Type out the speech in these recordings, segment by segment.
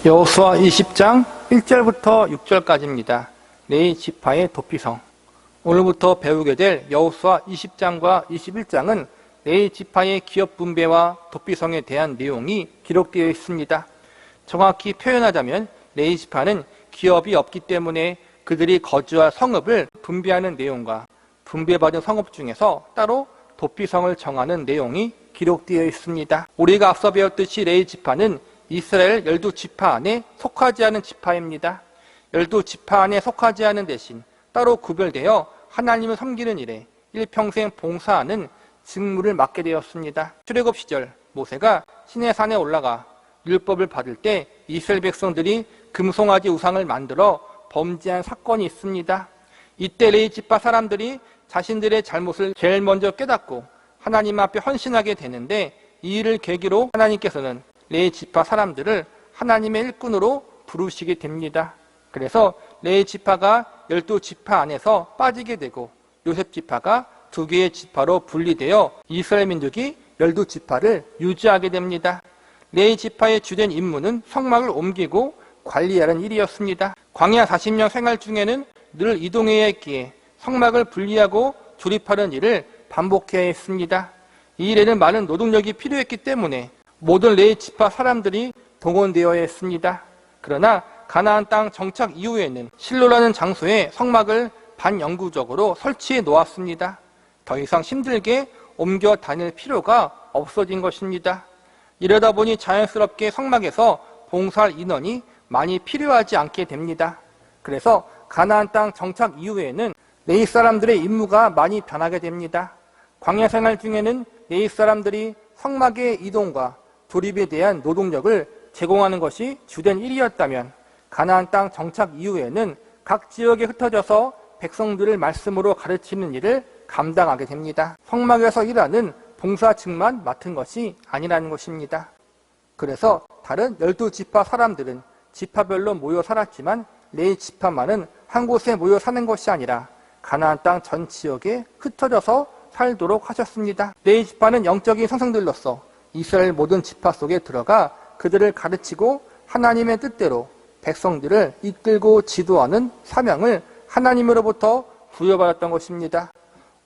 여호수아 20장 1절부터 6절까지입니다. 레위 지파의 도피성. 오늘부터 배우게 될 여호수아 20장과 21장은 레위 지파의 기업 분배와 도피성에 대한 내용이 기록되어 있습니다. 정확히 표현하자면 레위 지파는 기업이 없기 때문에 그들이 거주할 성읍을 분배하는 내용과 분배받은 성읍 중에서 따로 도피성을 정하는 내용이 기록되어 있습니다. 우리가 앞서 배웠듯이 레위 지파는 이스라엘 12지파 안에 속하지 않은 지파입니다. 12지파 안에 속하지 않은 대신 따로 구별되어 하나님을 섬기는 일에 일평생 봉사하는 직무를 맡게 되었습니다. 출애굽 시절 모세가 시내산에 올라가 율법을 받을 때 이스라엘 백성들이 금송아지 우상을 만들어 범죄한 사건이 있습니다. 이때 레위 지파 사람들이 자신들의 잘못을 제일 먼저 깨닫고 하나님 앞에 헌신하게 되는데, 이 일을 계기로 하나님께서는 레위 지파 사람들을 하나님의 일꾼으로 부르시게 됩니다. 그래서 레위 지파가 12지파 안에서 빠지게 되고 요셉 지파가 2개의 지파로 분리되어 이스라엘 민족이 12지파를 유지하게 됩니다. 레위 지파의 주된 임무는 성막을 옮기고 관리하는 일이었습니다. 광야 40년 생활 중에는 늘 이동해야 했기에 성막을 분리하고 조립하는 일을 반복해야 했습니다. 이 일에는 많은 노동력이 필요했기 때문에 모든 레위 지파 사람들이 동원되어야 했습니다. 그러나 가나안 땅 정착 이후에는 실로라는 장소에 성막을 반영구적으로 설치해 놓았습니다. 더 이상 힘들게 옮겨 다닐 필요가 없어진 것입니다. 이러다 보니 자연스럽게 성막에서 봉사할 인원이 많이 필요하지 않게 됩니다. 그래서 가나안 땅 정착 이후에는 레위 사람들의 임무가 많이 변하게 됩니다. 광야 생활 중에는 레위 사람들이 성막의 이동과 조립에 대한 노동력을 제공하는 것이 주된 일이었다면, 가나안 땅 정착 이후에는 각 지역에 흩어져서 백성들을 말씀으로 가르치는 일을 감당하게 됩니다. 성막에서 일하는 봉사직만 맡은 것이 아니라는 것입니다. 그래서 다른 12지파 사람들은 지파별로 모여 살았지만 레위 지파만은 한 곳에 모여 사는 것이 아니라 가나안 땅 전 지역에 흩어져서 살도록 하셨습니다. 레위 지파는 영적인 선생들로서 이스라엘 모든 지파 속에 들어가 그들을 가르치고 하나님의 뜻대로 백성들을 이끌고 지도하는 사명을 하나님으로부터 부여받았던 것입니다.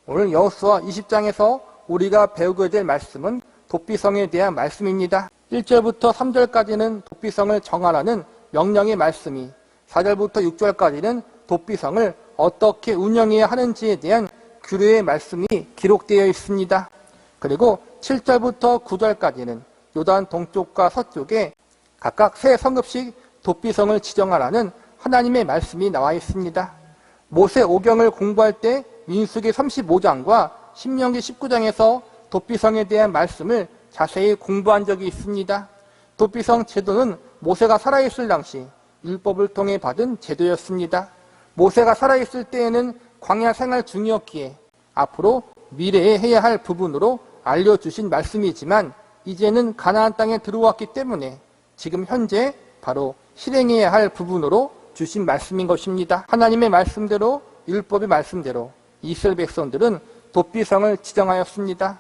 오늘 여호수아 20장에서 우리가 배우게 될 말씀은 도피성에 대한 말씀입니다. 1절부터 3절까지는 도피성을 정하라는 명령의 말씀이, 4절부터 6절까지는 도피성을 어떻게 운영해야 하는지에 대한 규례의 말씀이 기록되어 있습니다. 그리고 7절부터 9절까지는 요단 동쪽과 서쪽에 각각 세 성읍씩 도피성을 지정하라는 하나님의 말씀이 나와 있습니다. 모세 오경을 공부할 때 민수기 35장과 신명기 19장에서 도피성에 대한 말씀을 자세히 공부한 적이 있습니다. 도피성 제도는 모세가 살아있을 당시 율법을 통해 받은 제도였습니다. 모세가 살아있을 때에는 광야 생활 중이었기에 앞으로 미래에 해야 할 부분으로 알려주신 말씀이지만, 이제는 가나안 땅에 들어왔기 때문에 지금 현재 바로 실행해야 할 부분으로 주신 말씀인 것입니다. 하나님의 말씀대로, 율법의 말씀대로 이스라엘 백성들은 도피성을 지정하였습니다.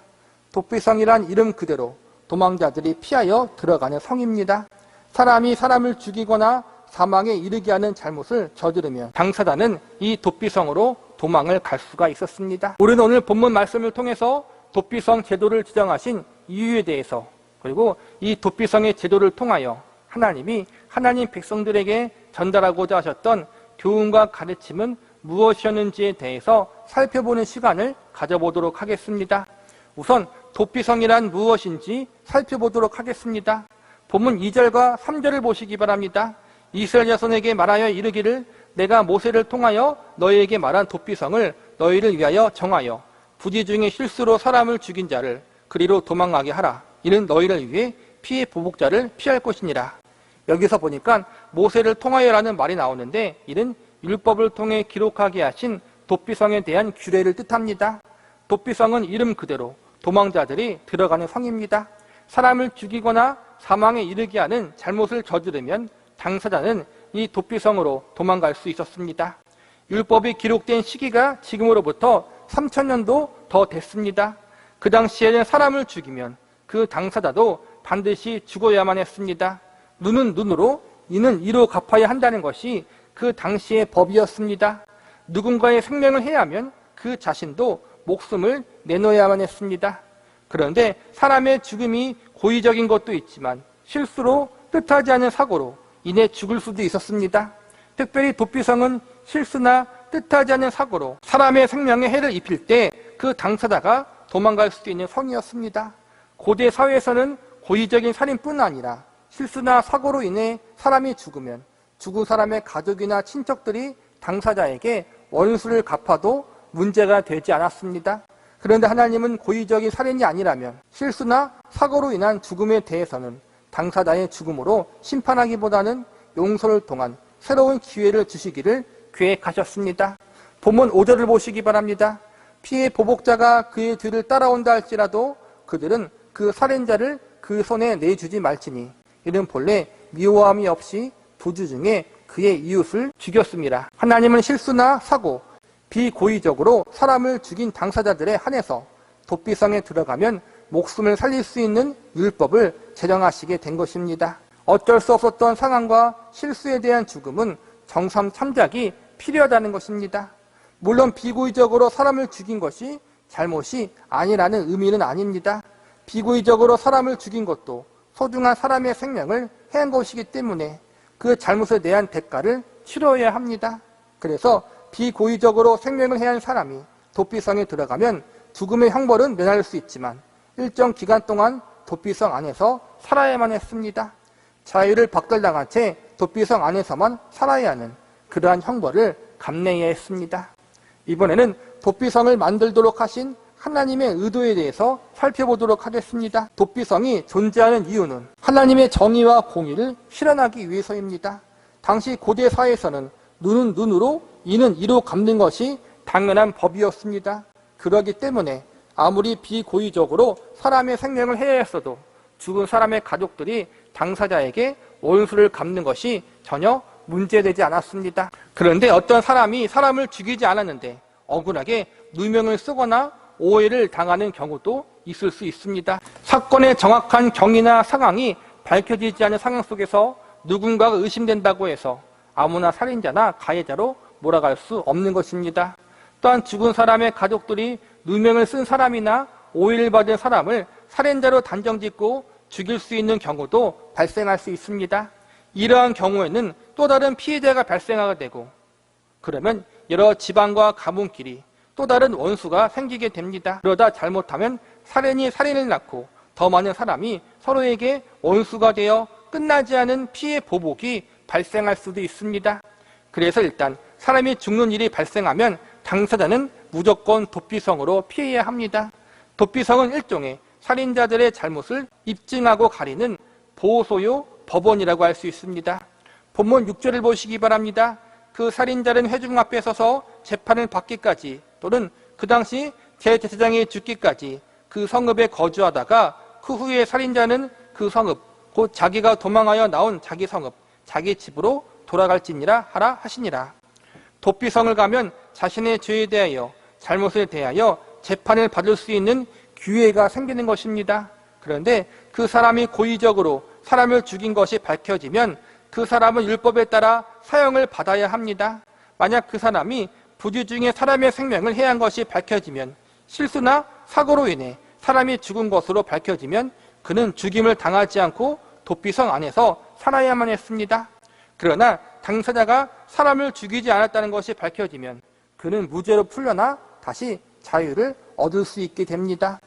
도피성이란 이름 그대로 도망자들이 피하여 들어가는 성입니다. 사람이 사람을 죽이거나 사망에 이르게 하는 잘못을 저지르면 당사자는 이 도피성으로 도망을 갈 수가 있었습니다. 우리는 오늘 본문 말씀을 통해서 도피성 제도를 지정하신 이유에 대해서, 그리고 이 도피성의 제도를 통하여 하나님이 하나님 백성들에게 전달하고자 하셨던 교훈과 가르침은 무엇이었는지에 대해서 살펴보는 시간을 가져보도록 하겠습니다. 우선 도피성이란 무엇인지 살펴보도록 하겠습니다. 본문 2절과 3절을 보시기 바랍니다. 이스라엘 자손에게 말하여 이르기를, 내가 모세를 통하여 너희에게 말한 도피성을 너희를 위하여 정하여 부지 중에 실수로 사람을 죽인 자를 그리로 도망가게 하라. 이는 너희를 위해 피해 보복자를 피할 것이니라. 여기서 보니까 모세를 통하여라는 말이 나오는데, 이는 율법을 통해 기록하게 하신 도피성에 대한 규례를 뜻합니다. 도피성은 이름 그대로 도망자들이 들어가는 성입니다. 사람을 죽이거나 사망에 이르게 하는 잘못을 저지르면 당사자는 이 도피성으로 도망갈 수 있었습니다. 율법이 기록된 시기가 지금으로부터 3000년도 더 됐습니다. 그 당시에는 사람을 죽이면 그 당사자도 반드시 죽어야만 했습니다. 눈은 눈으로, 이는 이로 갚아야 한다는 것이 그 당시의 법이었습니다. 누군가의 생명을 해야하면 그 자신도 목숨을 내놓아야만 했습니다. 그런데 사람의 죽음이 고의적인 것도 있지만 실수로 뜻하지 않은 사고로 인해 죽을 수도 있었습니다. 특별히 도피성은 실수나 뜻하지 않은 사고로 사람의 생명에 해를 입힐 때 그 당사자가 도망갈 수도 있는 성이었습니다. 고대 사회에서는 고의적인 살인뿐 아니라 실수나 사고로 인해 사람이 죽으면 죽은 사람의 가족이나 친척들이 당사자에게 원수를 갚아도 문제가 되지 않았습니다. 그런데 하나님은 고의적인 살인이 아니라면 실수나 사고로 인한 죽음에 대해서는 당사자의 죽음으로 심판하기보다는 용서를 통한 새로운 기회를 주시기를 계획하셨습니다. 본문 5절을 보시기 바랍니다. 피해 보복자가 그의 뒤를 따라온다 할지라도 그들은 그 살인자를 그 손에 내주지 말지니 이는 본래 미워함이 없이 부주 중에 그의 이웃을 죽였습니다. 하나님은 실수나 사고, 비고의적으로 사람을 죽인 당사자들에 한해서 도피성에 들어가면 목숨을 살릴 수 있는 율법을 제정하시게 된 것입니다. 어쩔 수 없었던 상황과 실수에 대한 죽음은 정상 참작이 필요하다는 것입니다. 물론 비고의적으로 사람을 죽인 것이 잘못이 아니라는 의미는 아닙니다. 비고의적으로 사람을 죽인 것도 소중한 사람의 생명을 해한 것이기 때문에 그 잘못에 대한 대가를 치러야 합니다. 그래서 비고의적으로 생명을 해한 사람이 도피성에 들어가면 죽음의 형벌은 면할 수 있지만 일정 기간 동안 도피성 안에서 살아야만 했습니다. 자유를 박탈당한 채 도피성 안에서만 살아야 하는 그러한 형벌을 감내해야 했습니다. 이번에는 도피성을 만들도록 하신 하나님의 의도에 대해서 살펴보도록 하겠습니다. 도피성이 존재하는 이유는 하나님의 정의와 공의를 실현하기 위해서입니다. 당시 고대 사회에서는 눈은 눈으로 이는 이로 갚는 것이 당연한 법이었습니다. 그렇기 때문에 아무리 비고의적으로 사람의 생명을 해야 했어도 죽은 사람의 가족들이 당사자에게 원수를 갚는 것이 전혀 문제되지 않았습니다. 그런데 어떤 사람이 사람을 죽이지 않았는데 억울하게 누명을 쓰거나 오해를 당하는 경우도 있을 수 있습니다. 사건의 정확한 경위나 상황이 밝혀지지 않은 상황 속에서 누군가가 의심된다고 해서 아무나 살인자나 가해자로 몰아갈 수 없는 것입니다. 또한 죽은 사람의 가족들이 누명을 쓴 사람이나 오해를 받은 사람을 살인자로 단정짓고 죽일 수 있는 경우도 발생할 수 있습니다. 이러한 경우에는 또 다른 피해자가 발생하게 되고 그러면 여러 집안과 가문끼리 또 다른 원수가 생기게 됩니다. 그러다 잘못하면 살인이 살인을 낳고 더 많은 사람이 서로에게 원수가 되어 끝나지 않은 피해 보복이 발생할 수도 있습니다. 그래서 일단 사람이 죽는 일이 발생하면 당사자는 무조건 도피성으로 피해야 합니다. 도피성은 일종의 살인자들의 잘못을 입증하고 가리는 보호소요 법원이라고 할 수 있습니다. 본문 6절을 보시기 바랍니다. 그 살인자는 회중 앞에 서서 재판을 받기까지 또는 그 당시 대제사장이 죽기까지 그 성읍에 거주하다가 그 후에 살인자는 그 성읍 곧 자기가 도망하여 나온 자기 성읍 자기 집으로 돌아갈지니라 하라 하시니라. 도피성을 가면 자신의 죄에 대하여 잘못에 대하여 재판을 받을 수 있는 기회가 생기는 것입니다. 그런데 그 사람이 고의적으로 사람을 죽인 것이 밝혀지면 그 사람은 율법에 따라 사형을 받아야 합니다. 만약 그 사람이 부주 중에 사람의 생명을 해한 것이 밝혀지면 실수나 사고로 인해 사람이 죽은 것으로 밝혀지면 그는 죽임을 당하지 않고 도피성 안에서 살아야만 했습니다. 그러나 당사자가 사람을 죽이지 않았다는 것이 밝혀지면 그는 무죄로 풀려나 다시 자유를 얻을 수 있게 됩니다.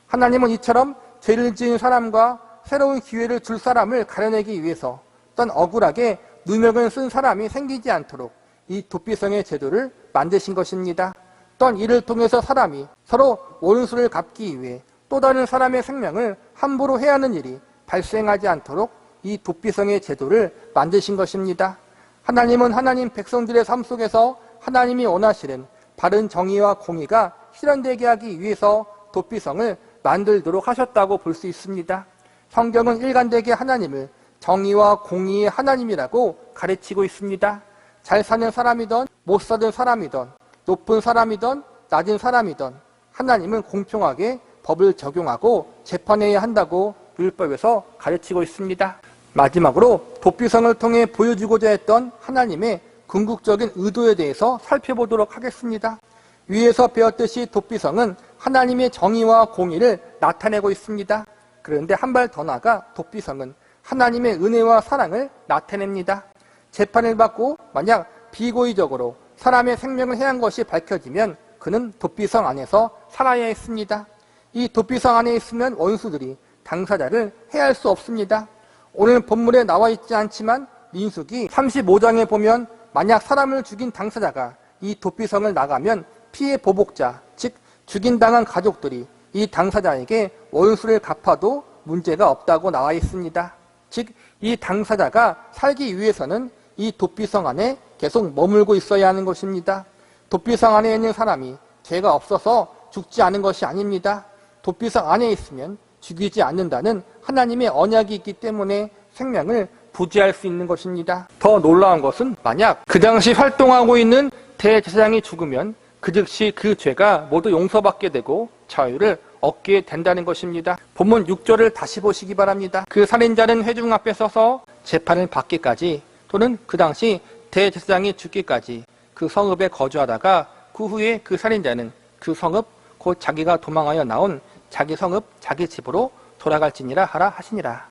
하나님은 이처럼 죄를 지은 사람과 새로운 기회를 줄 사람을 가려내기 위해서 또한 억울하게 누명을 쓴 사람이 생기지 않도록 이 도피성의 제도를 만드신 것입니다. 또한 이를 통해서 사람이 서로 원수를 갚기 위해 또 다른 사람의 생명을 함부로 해하는 일이 발생하지 않도록 이 도피성의 제도를 만드신 것입니다. 하나님은 하나님 백성들의 삶 속에서 하나님이 원하시는 바른 정의와 공의가 실현되게 하기 위해서 도피성을 만들도록 하셨다고 볼 수 있습니다. 성경은 일관되게 하나님을 정의와 공의의 하나님이라고 가르치고 있습니다. 잘 사는 사람이든 못 사는 사람이든 높은 사람이든 낮은 사람이든 하나님은 공평하게 법을 적용하고 재판해야 한다고 율법에서 가르치고 있습니다. 마지막으로 도피성을 통해 보여주고자 했던 하나님의 궁극적인 의도에 대해서 살펴보도록 하겠습니다. 위에서 배웠듯이 도피성은 하나님의 정의와 공의를 나타내고 있습니다. 그런데 한 발 더 나아가 도피성은 하나님의 은혜와 사랑을 나타냅니다. 재판을 받고 만약 비고의적으로 사람의 생명을 해한 것이 밝혀지면 그는 도피성 안에서 살아야 했습니다. 이 도피성 안에 있으면 원수들이 당사자를 해할 수 없습니다. 오늘 본문에 나와 있지 않지만 민수기 35장에 보면 만약 사람을 죽인 당사자가 이 도피성을 나가면 피해 보복자, 즉 죽인당한 가족들이 이 당사자에게 원수를 갚아도 문제가 없다고 나와 있습니다. 즉 이 당사자가 살기 위해서는 이 도피성 안에 계속 머물고 있어야 하는 것입니다. 도피성 안에 있는 사람이 죄가 없어서 죽지 않은 것이 아닙니다. 도피성 안에 있으면 죽이지 않는다는 하나님의 언약이 있기 때문에 생명을 부지할 수 있는 것입니다. 더 놀라운 것은 만약 그 당시 활동하고 있는 대제사장이 죽으면 그 즉시 그 죄가 모두 용서받게 되고 자유를 얻게 된다는 것입니다. 본문 6절을 다시 보시기 바랍니다. 그 살인자는 회중 앞에 서서 재판을 받기까지 또는 그 당시 대제사장이 죽기까지 그 성읍에 거주하다가 그 후에 그 살인자는 그 성읍 곧 자기가 도망하여 나온 자기 성읍 자기 집으로 돌아갈지니라 하라 하시니라.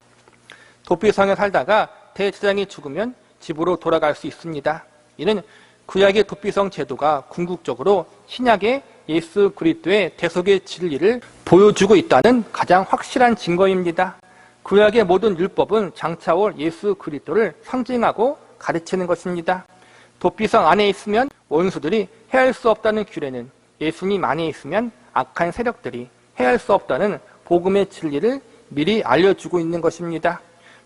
도피성에 살다가 대제사장이 죽으면 집으로 돌아갈 수 있습니다. 이는 구약의 도피성 제도가 궁극적으로 신약의 예수 그리스도의 대속의 진리를 보여주고 있다는 가장 확실한 증거입니다. 구약의 모든 율법은 장차 올 예수 그리스도를 상징하고 가르치는 것입니다. 도피성 안에 있으면 원수들이 해할 수 없다는 규례는 예수님 안에 있으면 악한 세력들이 해할 수 없다는 복음의 진리를 미리 알려주고 있는 것입니다.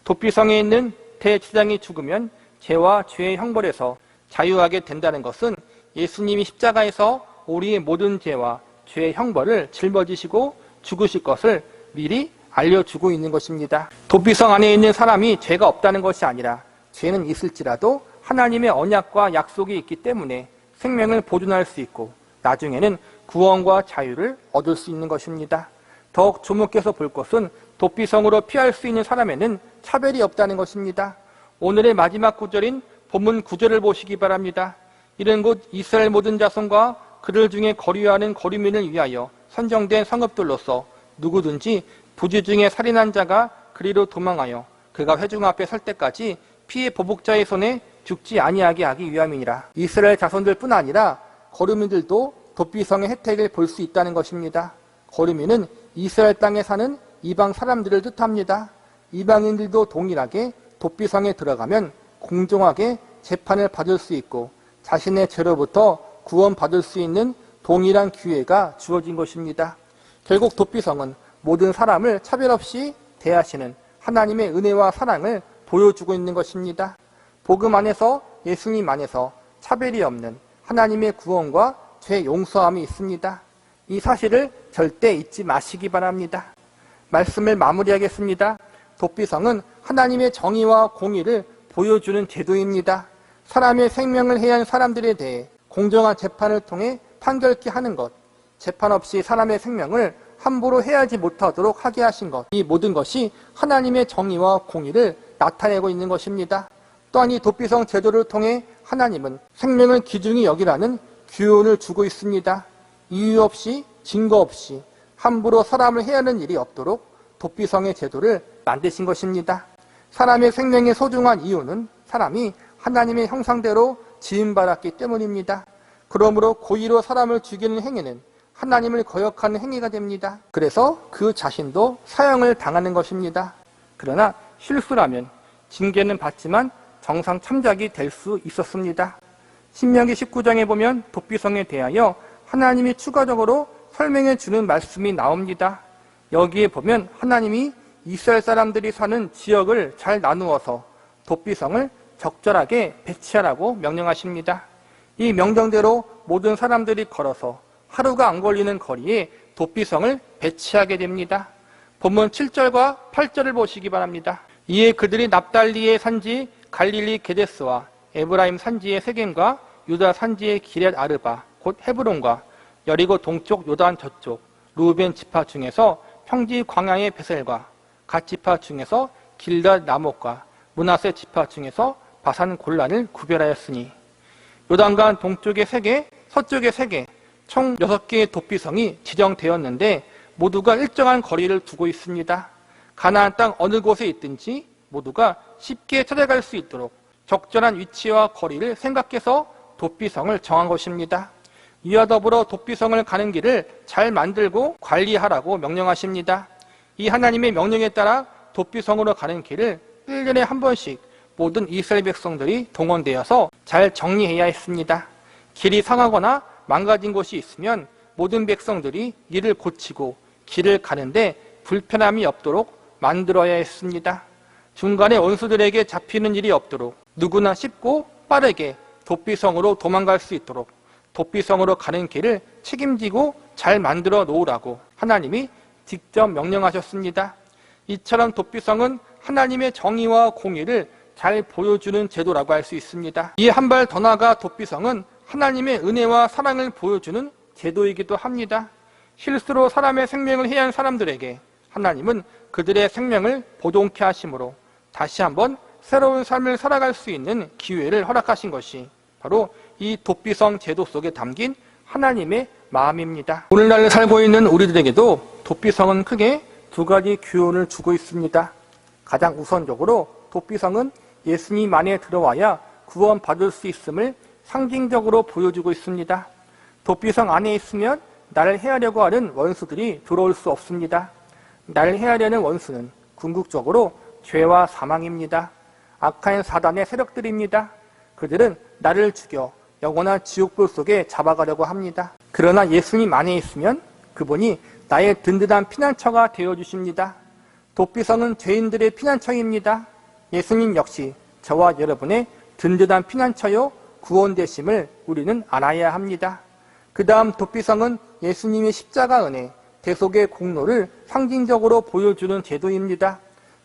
도피성에 있는 대제사장이 죽으면 죄와 죄의 형벌에서 자유하게 된다는 것은 예수님이 십자가에서 우리의 모든 죄와 죄의 형벌을 짊어지시고 죽으실 것을 미리 알려주고 있는 것입니다. 도피성 안에 있는 사람이 죄가 없다는 것이 아니라 죄는 있을지라도 하나님의 언약과 약속이 있기 때문에 생명을 보존할 수 있고 나중에는 구원과 자유를 얻을 수 있는 것입니다. 더욱 주목해서 볼 것은 도피성으로 피할 수 있는 사람에는 차별이 없다는 것입니다. 오늘의 마지막 구절인 본문 9절을 보시기 바랍니다. 이는 곧 이스라엘 모든 자손과 그들 중에 거류하는 거류민을 위하여 선정된 성읍들로서 누구든지 부지 중에 살인한 자가 그리로 도망하여 그가 회중 앞에 설 때까지 피해 보복자의 손에 죽지 아니하게 하기 위함이니라. 이스라엘 자손들뿐 아니라 거류민들도 도피성의 혜택을 볼 수 있다는 것입니다. 거류민은 이스라엘 땅에 사는 이방 사람들을 뜻합니다. 이방인들도 동일하게 도피성에 들어가면 공정하게 재판을 받을 수 있고 자신의 죄로부터 구원받을 수 있는 동일한 기회가 주어진 것입니다. 결국 도피성은 모든 사람을 차별 없이 대하시는 하나님의 은혜와 사랑을 보여주고 있는 것입니다. 복음 안에서 예수님 안에서 차별이 없는 하나님의 구원과 죄 용서함이 있습니다. 이 사실을 절대 잊지 마시기 바랍니다. 말씀을 마무리하겠습니다. 도피성은 하나님의 정의와 공의를 보여주는 제도입니다. 사람의 생명을 해한 사람들에 대해 공정한 재판을 통해 판결케 하는 것, 재판 없이 사람의 생명을 함부로 해하지 못하도록 하게 하신 것, 이 모든 것이 하나님의 정의와 공의를 나타내고 있는 것입니다. 또한 이 도피성 제도를 통해 하나님은 생명을 귀중히 여기라는 교훈을 주고 있습니다. 이유 없이 증거 없이 함부로 사람을 해하는 일이 없도록 도피성의 제도를 만드신 것입니다. 사람의 생명의 소중한 이유는 사람이 하나님의 형상대로 지음받았기 때문입니다. 그러므로 고의로 사람을 죽이는 행위는 하나님을 거역하는 행위가 됩니다. 그래서 그 자신도 사형을 당하는 것입니다. 그러나 실수라면 징계는 받지만 정상 참작이 될 수 있었습니다. 신명기 19장에 보면 도피성에 대하여 하나님이 추가적으로 설명해 주는 말씀이 나옵니다. 여기에 보면 하나님이 이스라엘 사람들이 사는 지역을 잘 나누어서 도피성을 적절하게 배치하라고 명령하십니다. 이 명령대로 모든 사람들이 걸어서 하루가 안 걸리는 거리에 도피성을 배치하게 됩니다. 본문 7절과 8절을 보시기 바랍니다. 이에 그들이 납달리의 산지 갈릴리 게데스와 에브라임 산지의 세겜과 유다 산지의 기럇 아르바 곧 헤브론과 여리고 동쪽 요단 저쪽 루벤 지파 중에서 평지 광야의 베셀과 갓 지파 중에서 길닷 나목과 므낫세 지파 중에서 바산 골란을 구별하였으니 요단강 동쪽에 3개, 서쪽에 3개, 총 6개의 도피성이 지정되었는데 모두가 일정한 거리를 두고 있습니다. 가나안 땅 어느 곳에 있든지 모두가 쉽게 찾아갈 수 있도록 적절한 위치와 거리를 생각해서 도피성을 정한 것입니다. 이와 더불어 도피성을 가는 길을 잘 만들고 관리하라고 명령하십니다. 이 하나님의 명령에 따라 도피성으로 가는 길을 1년에 한 번씩 모든 이스라엘 백성들이 동원되어서 잘 정리해야 했습니다. 길이 상하거나 망가진 곳이 있으면 모든 백성들이 이를 고치고 길을 가는데 불편함이 없도록 만들어야 했습니다. 중간에 원수들에게 잡히는 일이 없도록 누구나 쉽고 빠르게 도피성으로 도망갈 수 있도록 도피성으로 가는 길을 책임지고 잘 만들어 놓으라고 하나님이 직접 명령하셨습니다. 이처럼 도피성은 하나님의 정의와 공의를 잘 보여주는 제도라고 할 수 있습니다. 이에 한 발 더 나아가 도피성은 하나님의 은혜와 사랑을 보여주는 제도이기도 합니다. 실수로 사람의 생명을 해한 사람들에게 하나님은 그들의 생명을 보존케 하심으로 다시 한번 새로운 삶을 살아갈 수 있는 기회를 허락하신 것이 바로 이 도피성 제도 속에 담긴 하나님의 마음입니다. 오늘날 살고 있는 우리들에게도 도피성은 크게 2가지 교훈을 주고 있습니다. 가장 우선적으로 도피성은 예수님 안에 들어와야 구원받을 수 있음을 상징적으로 보여주고 있습니다. 도피성 안에 있으면 나를 해하려고 하는 원수들이 들어올 수 없습니다. 나를 해하려는 원수는 궁극적으로 죄와 사망입니다. 악한 사단의 세력들입니다. 그들은 나를 죽여 영원한 지옥불 속에 잡아가려고 합니다. 그러나 예수님 안에 있으면 그분이 나의 든든한 피난처가 되어주십니다. 도피성은 죄인들의 피난처입니다. 예수님 역시 저와 여러분의 든든한 피난처요 구원되심을 우리는 알아야 합니다. 그 다음 도피성은 예수님의 십자가 은혜, 대속의 공로를 상징적으로 보여주는 제도입니다.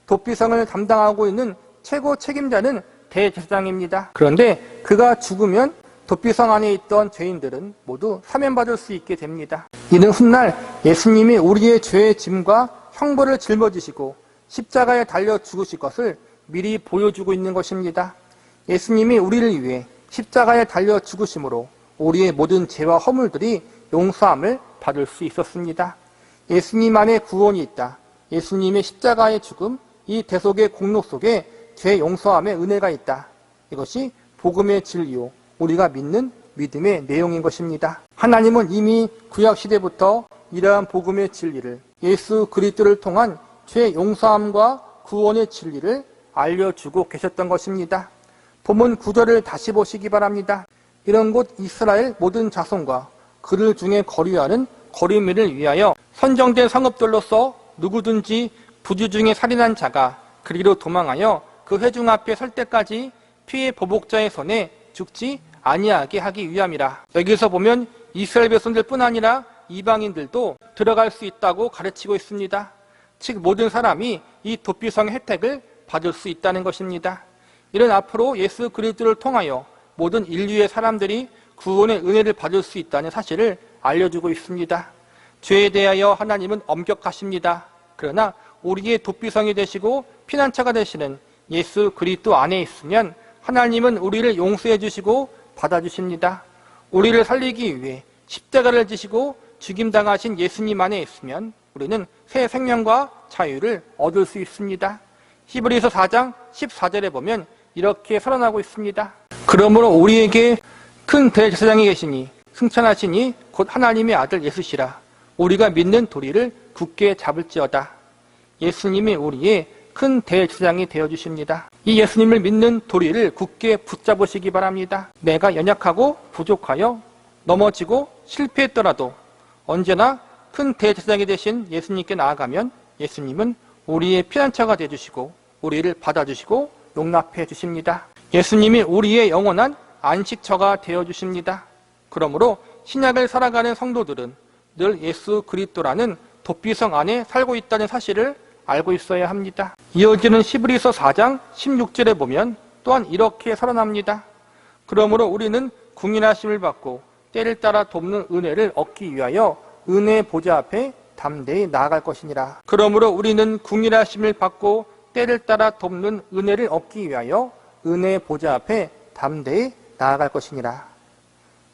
도피성을 담당하고 있는 최고 책임자는 대제사장입니다. 그런데 그가 죽으면 도피성 안에 있던 죄인들은 모두 사면받을 수 있게 됩니다. 이는 훗날 예수님이 우리의 죄의 짐과 형벌을 짊어지시고 십자가에 달려 죽으실 것을 미리 보여주고 있는 것입니다. 예수님이 우리를 위해 십자가에 달려 죽으심으로 우리의 모든 죄와 허물들이 용서함을 받을 수 있었습니다. 예수님 안에 구원이 있다. 예수님의 십자가의 죽음, 이 대속의 공로 속에 죄 용서함의 은혜가 있다. 이것이 복음의 진리요, 우리가 믿는 믿음의 내용인 것입니다. 하나님은 이미 구약시대부터 이러한 복음의 진리를 예수 그리스도를 통한 죄 용서함과 구원의 진리를 알려주고 계셨던 것입니다. 본문 9절을 다시 보시기 바랍니다. 이런 곳 이스라엘 모든 자손과 그들 중에 거류하는 거류민을 위하여 선정된 성읍들로서 누구든지 부주 중에 살인한 자가 그리로 도망하여 그 회중 앞에 설 때까지 피해 보복자의 손에 죽지 아니하게 하기 위함이라. 여기서 보면 이스라엘 백성들뿐 아니라 이방인들도 들어갈 수 있다고 가르치고 있습니다. 즉 모든 사람이 이 도피성의 혜택을 받을 수 있다는 것입니다. 이런 앞으로 예수 그리스도를 통하여 모든 인류의 사람들이 구원의 은혜를 받을 수 있다는 사실을 알려주고 있습니다. 죄에 대하여 하나님은 엄격하십니다. 그러나 우리의 도피성이 되시고 피난처가 되시는 예수 그리스도 안에 있으면 하나님은 우리를 용서해 주시고 받아주십니다. 우리를 살리기 위해 십자가를 지시고 죽임당하신 예수님 안에 있으면 우리는 새 생명과 자유를 얻을 수 있습니다. 히브리서 4장 14절에 보면 이렇게 선언하고 있습니다. 그러므로 우리에게 큰 대제사장이 계시니 승천하시니 곧 하나님의 아들 예수시라. 우리가 믿는 도리를 굳게 잡을지어다. 예수님이 우리의 큰 대제사장이 되어주십니다. 이 예수님을 믿는 도리를 굳게 붙잡으시기 바랍니다. 내가 연약하고 부족하여 넘어지고 실패했더라도 언제나 큰 대제사장이 되신 예수님께 나아가면 예수님은 우리의 피난처가 되어주시고 우리를 받아주시고 용납해 주십니다. 예수님이 우리의 영원한 안식처가 되어주십니다. 그러므로 신약을 살아가는 성도들은 늘 예수 그리스도라는 도피성 안에 살고 있다는 사실을 알고 있어야 합니다. 이어지는 히브리서 4장 16절에 보면 또한 이렇게 선언합니다. 그러므로 우리는 궁일하심을 받고 때를 따라 돕는 은혜를 얻기 위하여 은혜의 보좌 앞에 담대히 나아갈 것이니라. 그러므로 우리는 궁일하심을 받고 때를 따라 돕는 은혜를 얻기 위하여 은혜의 보좌 앞에 담대히 나아갈 것이니라.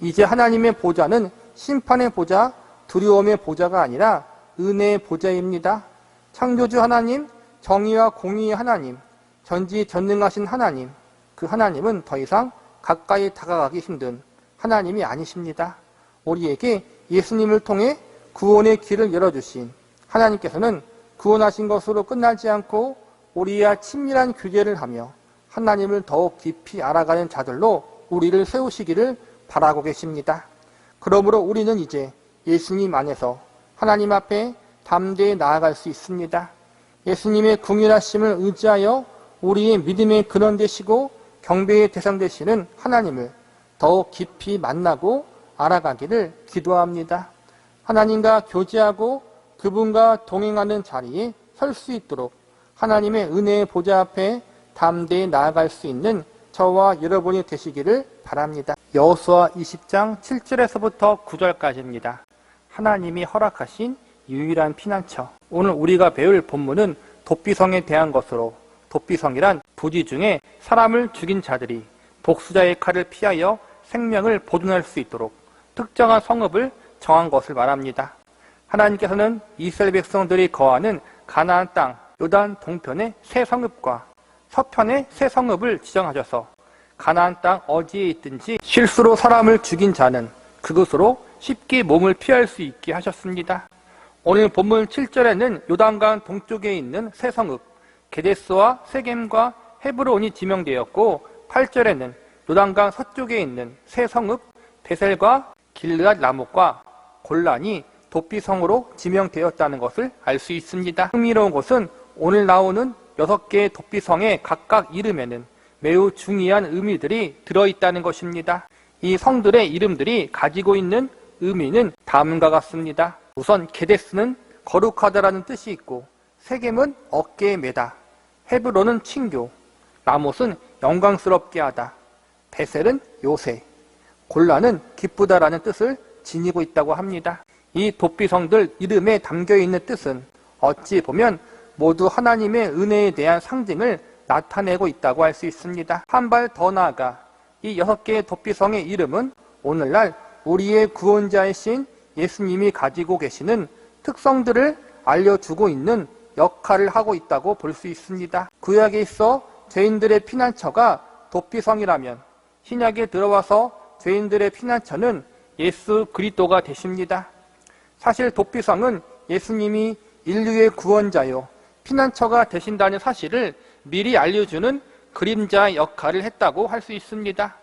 이제 하나님의 보좌는 심판의 보좌, 두려움의 보좌가 아니라 은혜의 보좌입니다. 창조주 하나님, 정의와 공의의 하나님, 전지전능하신 하나님, 그 하나님은 더 이상 가까이 다가가기 힘든 하나님이 아니십니다. 우리에게 예수님을 통해 구원의 길을 열어주신 하나님께서는 구원하신 것으로 끝나지 않고 우리와 친밀한 교제를 하며 하나님을 더욱 깊이 알아가는 자들로 우리를 세우시기를 바라고 계십니다. 그러므로 우리는 이제 예수님 안에서 하나님 앞에 담대히 나아갈 수 있습니다. 예수님의 긍휼하심을 의지하여 우리의 믿음의 근원 되시고 경배의 대상 되시는 하나님을 더욱 깊이 만나고 알아가기를 기도합니다. 하나님과 교제하고 그분과 동행하는 자리에 설 수 있도록 하나님의 은혜의 보좌 앞에 담대히 나아갈 수 있는 저와 여러분이 되시기를 바랍니다. 여호수아 20장 7절에서부터 9절까지입니다. 하나님이 허락하신 유일한 피난처. 오늘 우리가 배울 본문은 도피성에 대한 것으로, 도피성이란 부지 중에 사람을 죽인 자들이 복수자의 칼을 피하여 생명을 보존할 수 있도록 특정한 성읍을 정한 것을 말합니다. 하나님께서는 이스라엘 백성들이 거하는 가나안 땅 요단 동편의 세 성읍과 서편의 세 성읍을 지정하셔서 가나안 땅 어디에 있든지 실수로 사람을 죽인 자는 그곳으로 쉽게 몸을 피할 수 있게 하셨습니다. 오늘 본문 7절에는 요단강 동쪽에 있는 세 성읍 게데스와 세겜과 헤브론이 지명되었고 8절에는 요단강 서쪽에 있는 세 성읍 베셀과 길르앗 라못과 골란이 도피성으로 지명되었다는 것을 알 수 있습니다. 흥미로운 것은 오늘 나오는 6개의 도피성의 각각 이름에는 매우 중요한 의미들이 들어있다는 것입니다. 이 성들의 이름들이 가지고 있는 의미는 다음과 같습니다. 우선 게데스는 거룩하다라는 뜻이 있고, 세겜은 어깨에 매다, 헤브론은 친교, 라못은 영광스럽게 하다, 베셀은 요새, 골란은 기쁘다라는 뜻을 지니고 있다고 합니다. 이 도피성들 이름에 담겨있는 뜻은 어찌 보면 모두 하나님의 은혜에 대한 상징을 나타내고 있다고 할 수 있습니다. 한 발 더 나아가 이 6개의 도피성의 이름은 오늘날 우리의 구원자이신 예수님이 가지고 계시는 특성들을 알려주고 있는 역할을 하고 있다고 볼 수 있습니다. 구약에 있어 죄인들의 피난처가 도피성이라면 신약에 들어와서 죄인들의 피난처는 예수 그리스도가 되십니다. 사실 도피성은 예수님이 인류의 구원자요 피난처가 되신다는 사실을 미리 알려주는 그림자의 역할을 했다고 할 수 있습니다.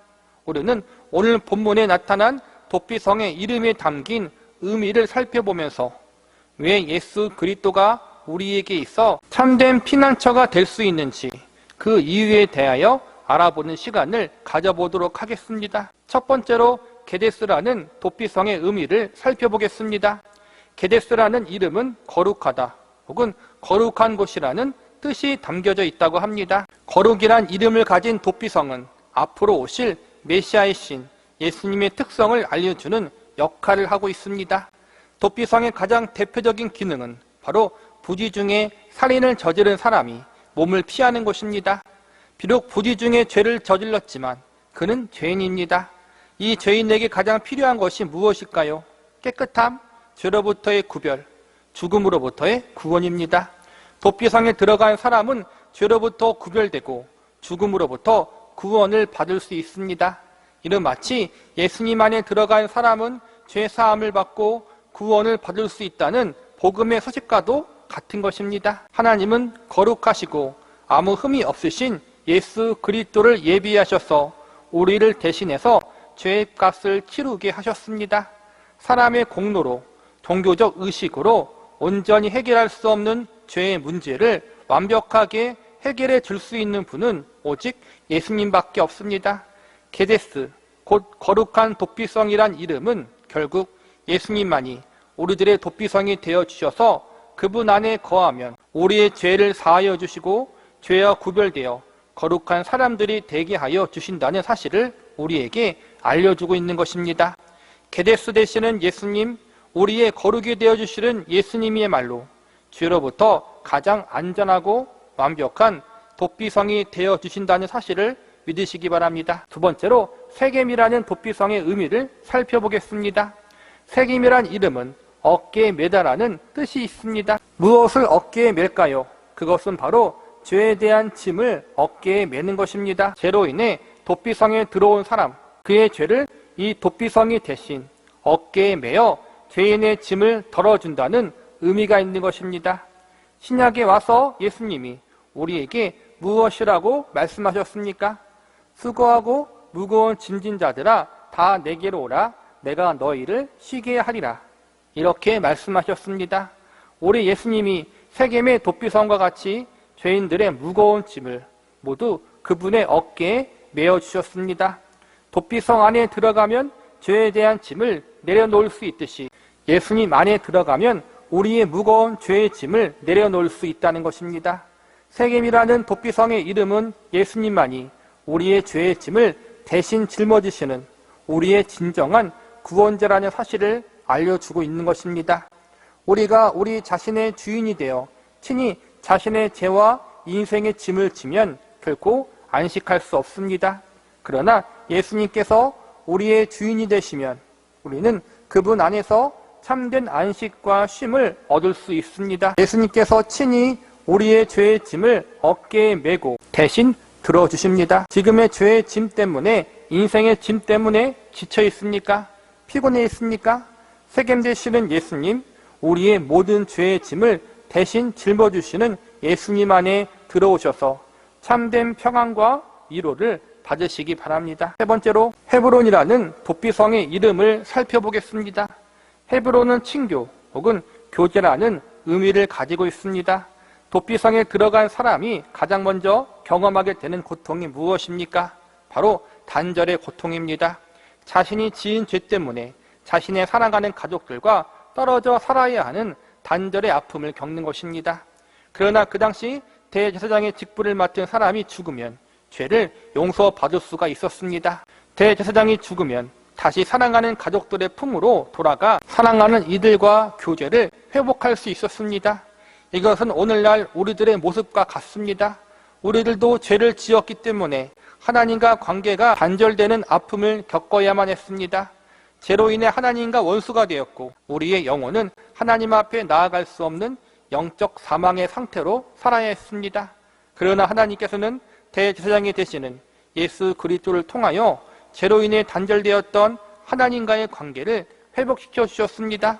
우리는 오늘 본문에 나타난 도피성의 이름에 담긴 의미를 살펴보면서 왜 예수 그리스도가 우리에게 있어 참된 피난처가 될 수 있는지 그 이유에 대하여 알아보는 시간을 가져보도록 하겠습니다. 첫 번째로 게데스라는 도피성의 의미를 살펴보겠습니다. 게데스라는 이름은 거룩하다 혹은 거룩한 곳이라는 뜻이 담겨져 있다고 합니다. 거룩이란 이름을 가진 도피성은 앞으로 오실 메시아의 신 예수님의 특성을 알려주는 역할을 하고 있습니다. 도피성의 가장 대표적인 기능은 바로 부지 중에 살인을 저지른 사람이 몸을 피하는 곳입니다. 비록 부지 중에 죄를 저질렀지만 그는 죄인입니다. 이 죄인에게 가장 필요한 것이 무엇일까요? 깨끗함, 죄로부터의 구별, 죽음으로부터의 구원입니다. 도피성에 들어간 사람은 죄로부터 구별되고 죽음으로부터 구원을 받을 수 있습니다. 이는 마치 예수님 안에 들어간 사람은 죄 사함을 받고 구원을 받을 수 있다는 복음의 소식과도 같은 것입니다. 하나님은 거룩하시고 아무 흠이 없으신 예수 그리스도를 예비하셔서 우리를 대신해서 죄의 값을 치르게 하셨습니다. 사람의 공로로 종교적 의식으로 온전히 해결할 수 없는 죄의 문제를 완벽하게 해결해 줄 수 있는 분은 오직 예수님밖에 없습니다. 게데스, 곧 거룩한 도피성이란 이름은 결국 예수님만이 우리들의 도피성이 되어주셔서 그분 안에 거하면 우리의 죄를 사하여 주시고 죄와 구별되어 거룩한 사람들이 되게 하여 주신다는 사실을 우리에게 알려주고 있는 것입니다. 게데스 되시는 예수님, 우리의 거룩이 되어주시는 예수님의 말로 죄로부터 가장 안전하고 완벽한 도피성이 되어주신다는 사실을 믿으시기 바랍니다. 두 번째로 세겜이라는 도피성의 의미를 살펴보겠습니다. 세겜이란 이름은 어깨에 매다라는 뜻이 있습니다. 무엇을 어깨에 맬까요? 그것은 바로 죄에 대한 짐을 어깨에 매는 것입니다. 죄로 인해 도피성에 들어온 사람, 그의 죄를 이 도피성이 대신 어깨에 매어 죄인의 짐을 덜어준다는 의미가 있는 것입니다. 신약에 와서 예수님이 우리에게 무엇이라고 말씀하셨습니까? 수고하고 무거운 짐진 자들아 다 내게로 오라. 내가 너희를 쉬게 하리라. 이렇게 말씀하셨습니다. 우리 예수님이 세겜의 도피성과 같이 죄인들의 무거운 짐을 모두 그분의 어깨에 메어주셨습니다. 도피성 안에 들어가면 죄에 대한 짐을 내려놓을 수 있듯이 예수님 안에 들어가면 우리의 무거운 죄의 짐을 내려놓을 수 있다는 것입니다. 세겜이라는 도피성의 이름은 예수님만이 우리의 죄의 짐을 대신 짊어지시는 우리의 진정한 구원자라는 사실을 알려주고 있는 것입니다. 우리가 우리 자신의 주인이 되어 친히 자신의 죄와 인생의 짐을 지면 결코 안식할 수 없습니다. 그러나 예수님께서 우리의 주인이 되시면 우리는 그분 안에서 참된 안식과 쉼을 얻을 수 있습니다. 예수님께서 친히 우리의 죄의 짐을 어깨에 메고 대신 들어주십니다. 지금의 죄의 짐 때문에, 인생의 짐 때문에 지쳐 있습니까? 피곤해 있습니까? 세겜 되시는 예수님, 우리의 모든 죄의 짐을 대신 짊어주시는 예수님 안에 들어오셔서 참된 평안과 위로를 받으시기 바랍니다. 세 번째로 헤브론이라는 도피성의 이름을 살펴보겠습니다. 헤브론은 친교 혹은 교제라는 의미를 가지고 있습니다. 도피성에 들어간 사람이 가장 먼저 경험하게 되는 고통이 무엇입니까? 바로 단절의 고통입니다. 자신이 지은 죄 때문에 자신의 사랑하는 가족들과 떨어져 살아야 하는 단절의 아픔을 겪는 것입니다. 그러나 그 당시 대제사장의 직분을 맡은 사람이 죽으면 죄를 용서받을 수가 있었습니다. 대제사장이 죽으면 다시 사랑하는 가족들의 품으로 돌아가 사랑하는 이들과 교제를 회복할 수 있었습니다. 이것은 오늘날 우리들의 모습과 같습니다. 우리들도 죄를 지었기 때문에 하나님과 관계가 단절되는 아픔을 겪어야만 했습니다. 죄로 인해 하나님과 원수가 되었고 우리의 영혼은 하나님 앞에 나아갈 수 없는 영적 사망의 상태로 살아야 했습니다. 그러나 하나님께서는 대제사장이 되시는 예수 그리스도를 통하여 죄로 인해 단절되었던 하나님과의 관계를 회복시켜 주셨습니다.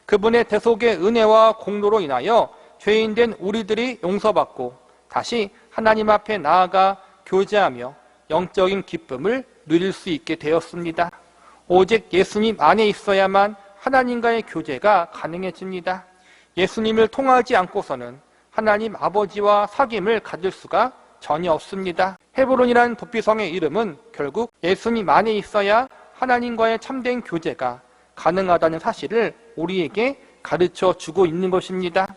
그분의 대속의 은혜와 공로로 인하여 죄인된 우리들이 용서받고 다시 하나님 앞에 나아가 교제하며 영적인 기쁨을 누릴 수 있게 되었습니다. 오직 예수님 안에 있어야만 하나님과의 교제가 가능해집니다. 예수님을 통하지 않고서는 하나님 아버지와 사귐을 가질 수가 전혀 없습니다. 헤브론이라는 도피성의 이름은 결국 예수님 안에 있어야 하나님과의 참된 교제가 가능하다는 사실을 우리에게 가르쳐 주고 있는 것입니다.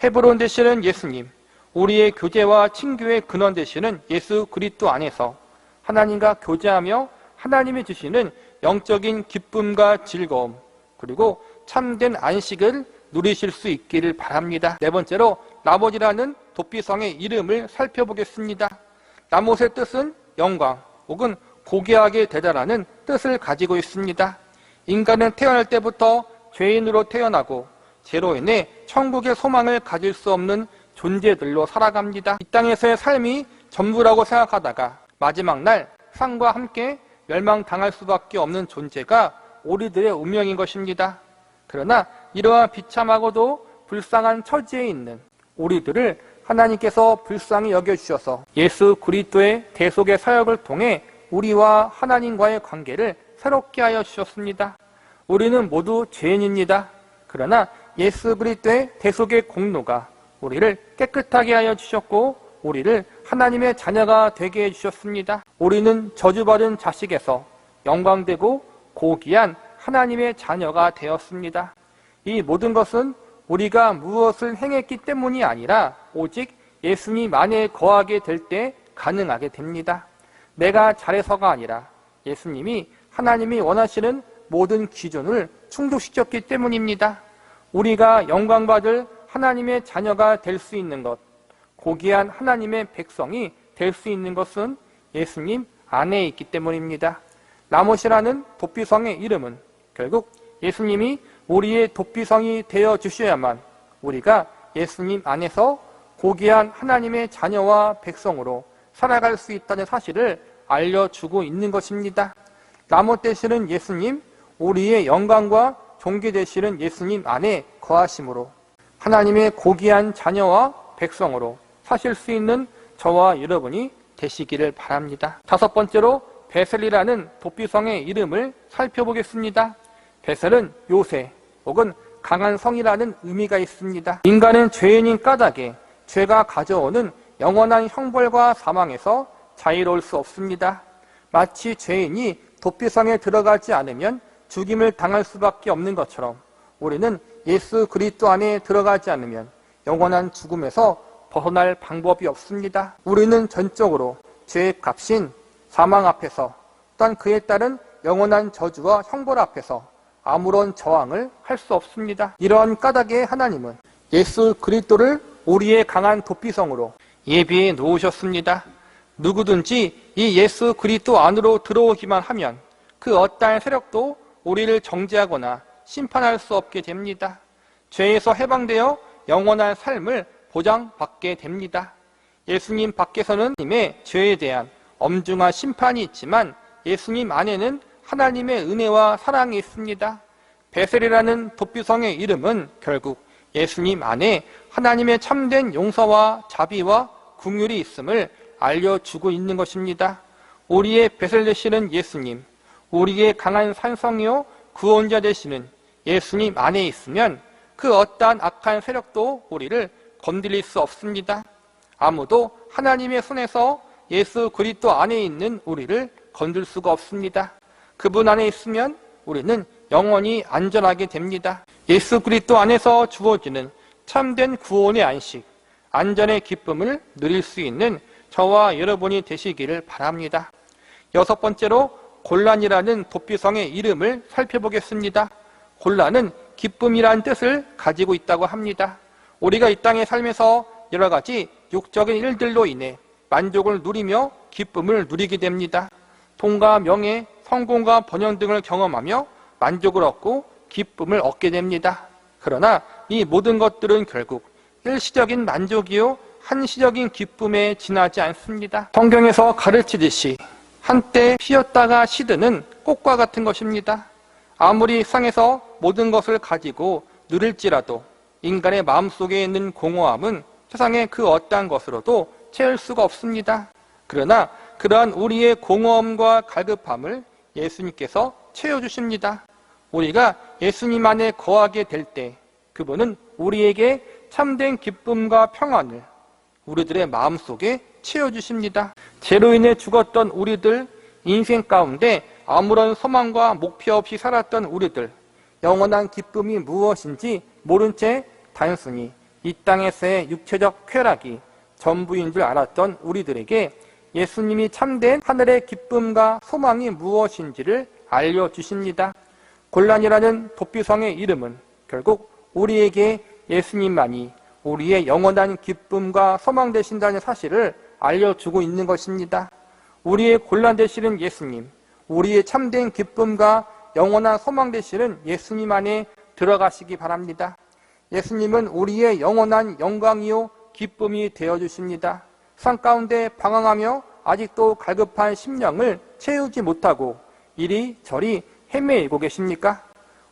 헤브론 되시는 예수님, 우리의 교제와 친교의 근원 되시는 예수 그리스도 안에서 하나님과 교제하며 하나님이 주시는 영적인 기쁨과 즐거움, 그리고 참된 안식을 누리실 수 있기를 바랍니다. 네 번째로 나봇이라는 도피성의 이름을 살펴보겠습니다. 나봇의 뜻은 영광 혹은 고귀하게 되다라는 뜻을 가지고 있습니다. 인간은 태어날 때부터 죄인으로 태어나고 죄로 인해 천국의 소망을 가질 수 없는 존재들로 살아갑니다. 이 땅에서의 삶이 전부라고 생각하다가 마지막 날 상과 함께 멸망당할 수밖에 없는 존재가 우리들의 운명인 것입니다. 그러나 이러한 비참하고도 불쌍한 처지에 있는 우리들을 하나님께서 불쌍히 여겨주셔서 예수 그리스도의 대속의 사역을 통해 우리와 하나님과의 관계를 새롭게 하여 주셨습니다. 우리는 모두 죄인입니다. 그러나 예수 그리스도의 대속의 공로가 우리를 깨끗하게 하여 주셨고 우리를 하나님의 자녀가 되게 해주셨습니다. 우리는 저주받은 자식에서 영광되고 고귀한 하나님의 자녀가 되었습니다. 이 모든 것은 우리가 무엇을 행했기 때문이 아니라 오직 예수님 안에 거하게 될 때 가능하게 됩니다. 내가 잘해서가 아니라 예수님이 하나님이 원하시는 모든 기준을 충족시켰기 때문입니다. 우리가 영광받을 하나님의 자녀가 될 수 있는 것, 고귀한 하나님의 백성이 될 수 있는 것은 예수님 안에 있기 때문입니다. 라못이라는 도피성의 이름은 결국 예수님이 우리의 도피성이 되어 주셔야만 우리가 예수님 안에서 고귀한 하나님의 자녀와 백성으로 살아갈 수 있다는 사실을 알려주고 있는 것입니다. 라못 되시는 예수님, 우리의 영광과 존귀 되시는 예수님 안에 거하심으로 하나님의 고귀한 자녀와 백성으로 사실 수 있는 저와 여러분이 되시기를 바랍니다. 다섯 번째로 베셀이라는 도피성의 이름을 살펴보겠습니다. 베셀은 요새 혹은 강한 성이라는 의미가 있습니다. 인간은 죄인인 까닭에 죄가 가져오는 영원한 형벌과 사망에서 자유로울 수 없습니다. 마치 죄인이 도피성에 들어가지 않으면 죽임을 당할 수밖에 없는 것처럼 우리는 예수 그리스도 안에 들어가지 않으면 영원한 죽음에서 벗어날 방법이 없습니다. 우리는 전적으로 죄의 값인 사망 앞에서 또한 그에 따른 영원한 저주와 형벌 앞에서 아무런 저항을 할 수 없습니다. 이러한 까닭에 하나님은 예수 그리스도를 우리의 강한 도피성으로 예비해 놓으셨습니다. 누구든지 이 예수 그리스도 안으로 들어오기만 하면 그 어떠한 세력도 우리를 정죄하거나 심판할 수 없게 됩니다. 죄에서 해방되어 영원한 삶을 보장받게 됩니다. 예수님 밖에서는 님의 죄에 대한 엄중한 심판이 있지만 예수님 안에는 하나님의 은혜와 사랑이 있습니다. 베셀이라는 도피성의 이름은 결국 예수님 안에 하나님의 참된 용서와 자비와 긍휼이 있음을 알려주고 있는 것입니다. 우리의 베셀 되시는 예수님, 우리의 강한 산성이요 구원자 되시는 예수님 안에 있으면 그 어떠한 악한 세력도 우리를 건드릴 수 없습니다. 아무도 하나님의 손에서 예수 그리스도 안에 있는 우리를 건들 수가 없습니다. 그분 안에 있으면 우리는 영원히 안전하게 됩니다. 예수 그리스도 안에서 주어지는 참된 구원의 안식, 안전의 기쁨을 누릴 수 있는 저와 여러분이 되시기를 바랍니다. 여섯 번째로 곤란이라는 도피성의 이름을 살펴보겠습니다. 곤란은 기쁨이란 뜻을 가지고 있다고 합니다. 우리가 이 땅에 살면서 여러 가지 육적인 일들로 인해 만족을 누리며 기쁨을 누리게 됩니다. 돈과 명예, 성공과 번영 등을 경험하며 만족을 얻고 기쁨을 얻게 됩니다. 그러나 이 모든 것들은 결국 일시적인 만족이요 한시적인 기쁨에 지나지 않습니다. 성경에서 가르치듯이 한때 피었다가 시드는 꽃과 같은 것입니다. 아무리 세상에서 모든 것을 가지고 누릴지라도 인간의 마음속에 있는 공허함은 세상의 그 어떠한 것으로도 채울 수가 없습니다. 그러나 그러한 우리의 공허함과 갈급함을 예수님께서 채워주십니다. 우리가 예수님 안에 거하게 될 때 그분은 우리에게 참된 기쁨과 평안을 우리들의 마음속에 채워주십니다. 죄로 인해 죽었던 우리들, 인생 가운데 아무런 소망과 목표 없이 살았던 우리들, 영원한 기쁨이 무엇인지 모른 채 단순히 이 땅에서의 육체적 쾌락이 전부인 줄 알았던 우리들에게 예수님이 참된 하늘의 기쁨과 소망이 무엇인지를 알려주십니다. 곤란이라는 도피성의 이름은 결국 우리에게 예수님만이 우리의 영원한 기쁨과 소망 되신다는 사실을 알려주고 있는 것입니다. 우리의 곤란 되시는 예수님, 우리의 참된 기쁨과 영원한 소망 되시는 예수님 안에 들어가시기 바랍니다. 예수님은 우리의 영원한 영광이요 기쁨이 되어주십니다. 산 가운데 방황하며 아직도 갈급한 심령을 채우지 못하고 이리저리 헤매이고 계십니까?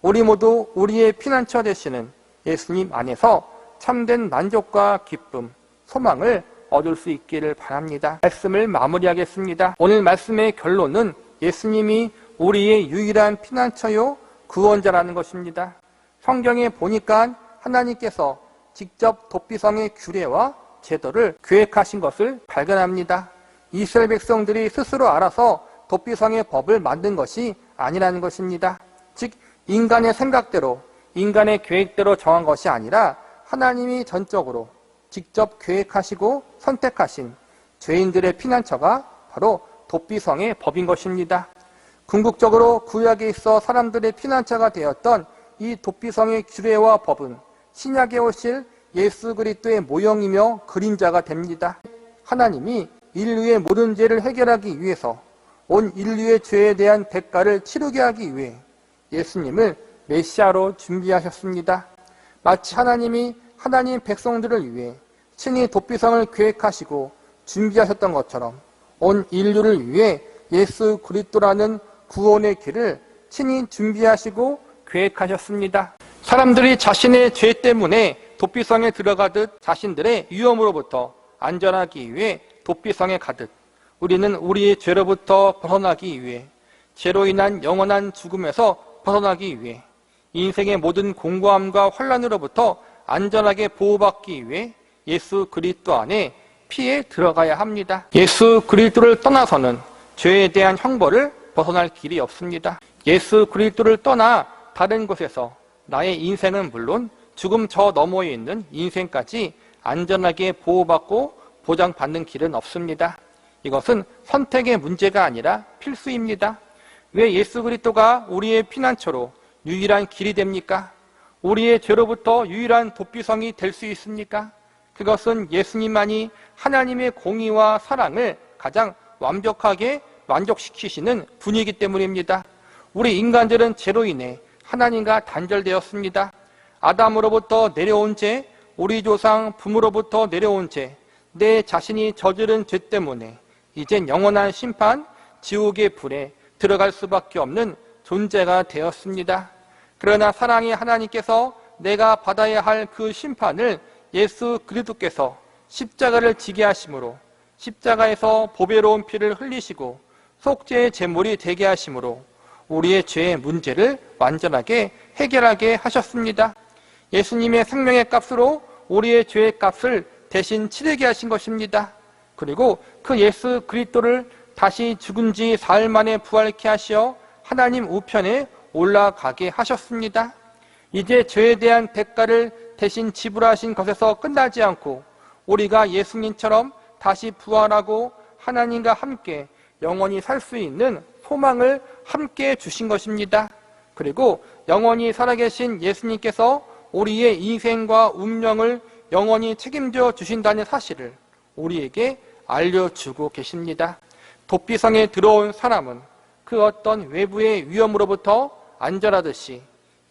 우리 모두 우리의 피난처 되시는 예수님 안에서 참된 만족과 기쁨, 소망을 얻을 수 있기를 바랍니다. 말씀을 마무리하겠습니다. 오늘 말씀의 결론은 예수님이 우리의 유일한 피난처요 구원자라는 것입니다. 성경에 보니까 하나님께서 직접 도피성의 규례와 제도를 계획하신 것을 발견합니다. 이스라엘 백성들이 스스로 알아서 도피성의 법을 만든 것이 아니라는 것입니다. 즉 인간의 생각대로 인간의 계획대로 정한 것이 아니라 하나님이 전적으로 직접 계획하시고 선택하신 죄인들의 피난처가 바로 도피성의 법인 것입니다. 궁극적으로 구약에 있어 사람들의 피난처가 되었던 이 도피성의 규례와 법은 신약에 오실 예수 그리스도의 모형이며 그림자가 됩니다. 하나님이 인류의 모든 죄를 해결하기 위해서 온 인류의 죄에 대한 대가를 치르게 하기 위해 예수님을 메시아로 준비하셨습니다. 마치 하나님이 하나님 백성들을 위해 친히 도피성을 계획하시고 준비하셨던 것처럼 온 인류를 위해 예수 그리스도라는 구원의 길을 친히 준비하시고 계획하셨습니다. 사람들이 자신의 죄 때문에 도피성에 들어가듯 자신들의 위험으로부터 안전하기 위해 도피성에 가듯 우리는 우리의 죄로부터 벗어나기 위해 죄로 인한 영원한 죽음에서 벗어나기 위해 인생의 모든 공고함과 환난으로부터 안전하게 보호받기 위해 예수 그리스도 안에 피해 들어가야 합니다. 예수 그리스도를 떠나서는 죄에 대한 형벌을 벗어날 길이 없습니다. 예수 그리스도를 떠나 다른 곳에서 나의 인생은 물론 죽음 저 너머에 있는 인생까지 안전하게 보호받고 보장받는 길은 없습니다. 이것은 선택의 문제가 아니라 필수입니다. 왜 예수 그리스도가 우리의 피난처로 유일한 길이 됩니까? 우리의 죄로부터 유일한 도피성이 될 수 있습니까? 그것은 예수님만이 하나님의 공의와 사랑을 가장 완벽하게 만족시키시는 분이기 때문입니다. 우리 인간들은 죄로 인해 하나님과 단절되었습니다. 아담으로부터 내려온 죄, 우리 조상 붐으로부터 내려온 죄, 내 자신이 저지른 죄 때문에 이젠 영원한 심판, 지옥의 불에 들어갈 수밖에 없는 존재가 되었습니다. 그러나 사랑의 하나님께서 내가 받아야 할 그 심판을 예수 그리스도께서 십자가를 지게 하심으로 십자가에서 보배로운 피를 흘리시고 속죄의 제물이 되게 하심으로 우리의 죄의 문제를 완전하게 해결하게 하셨습니다. 예수님의 생명의 값으로 우리의 죄의 값을 대신 치르게 하신 것입니다. 그리고 그 예수 그리스도를 다시 죽은 지 사흘 만에 부활케 하시어 하나님 우편에 올라가게 하셨습니다. 이제 죄에 대한 대가를 대신 지불하신 것에서 끝나지 않고 우리가 예수님처럼 다시 부활하고 하나님과 함께 영원히 살 수 있는 소망을 함께 주신 것입니다. 그리고 영원히 살아계신 예수님께서 우리의 인생과 운명을 영원히 책임져 주신다는 사실을 우리에게 알려주고 계십니다. 도피성에 들어온 사람은 그 어떤 외부의 위험으로부터 안전하듯이